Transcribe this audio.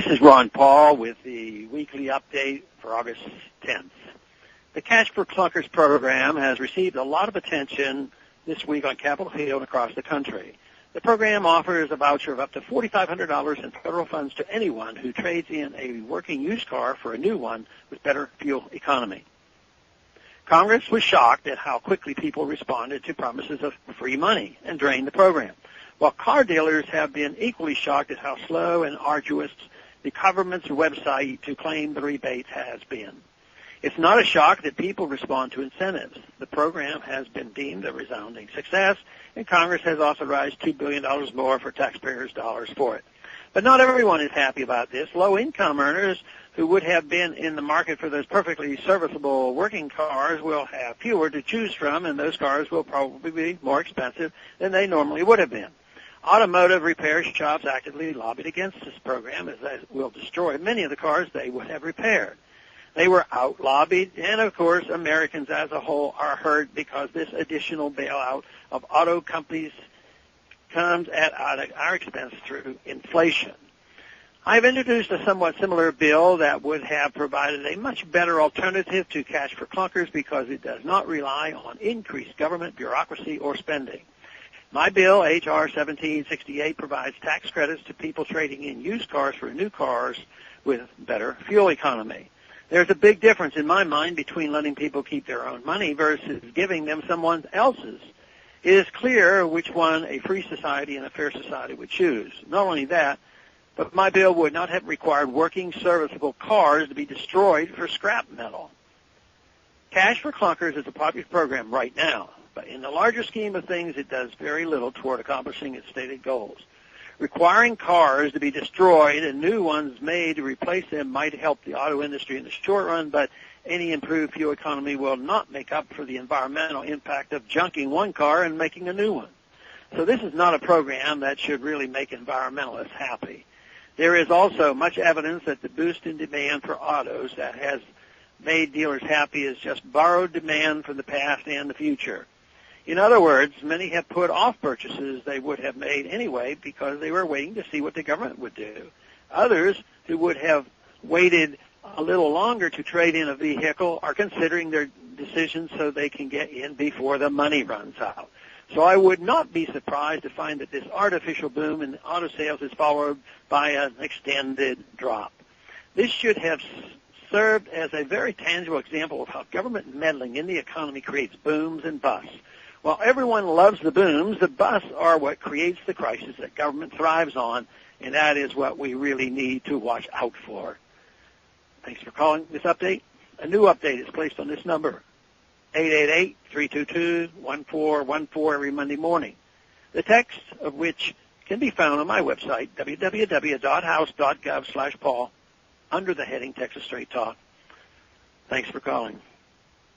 is Ron Paul with the weekly update for August 10th. The Cash for Clunkers program has received a lot of attention this week on Capitol Hill and across the country. The program offers a voucher of up to $4,500 in federal funds to anyone who trades in a working used car for a new one with better fuel economy. Congress was shocked at how quickly people responded to promises of free money and drained the program, while car dealers have been equally shocked at how slow and arduous the government's website to claim the rebates has been. It's not a shock that people respond to incentives. The program has been deemed a resounding success, and Congress has authorized $2 billion more for taxpayers' dollars for it. But not everyone is happy about this. Low-income earners who would have been in the market for those perfectly serviceable working cars will have fewer to choose from, and those cars will probably be more expensive than they normally would have been. Automotive repair shops actively lobbied against this program, as it will destroy many of the cars they would have repaired. They were out-lobbied, and of course Americans as a whole are hurt because this additional bailout of auto companies comes at our expense through inflation. I've introduced a somewhat similar bill that would have provided a much better alternative to Cash for Clunkers because it does not rely on increased government bureaucracy or spending. My bill, H.R. 1768, provides tax credits to people trading in used cars for new cars with better fuel economy. There's a big difference in my mind between letting people keep their own money versus giving them someone else's. It is clear which one a free society and a fair society would choose. Not only that, but my bill would not have required working serviceable cars to be destroyed for scrap metal. Cash for Clunkers is a popular program right now, but in the larger scheme of things, it does very little toward accomplishing its stated goals. Requiring cars to be destroyed and new ones made to replace them might help the auto industry in the short run, but any improved fuel economy will not make up for the environmental impact of junking one car and making a new one. So this is not a program that should really make environmentalists happy. There is also much evidence that the boost in demand for autos that has made dealers happy is just borrowed demand from the past and the future. In other words, many have put off purchases they would have made anyway because they were waiting to see what the government would do. Others who would have waited a little longer to trade in a vehicle are considering their decisions so they can get in before the money runs out. So I would not be surprised to find that this artificial boom in auto sales is followed by an extended drop. This should have served as a very tangible example of how government meddling in the economy creates booms and busts. While everyone loves the booms, the busts are what creates the crisis that government thrives on, and that is what we really need to watch out for. Thanks for calling this update. A new update is placed on this number, 888-322-1414 every Monday morning. The text of which can be found on my website, www.house.gov/Paul, under the heading Texas Straight Talk. Thanks for calling.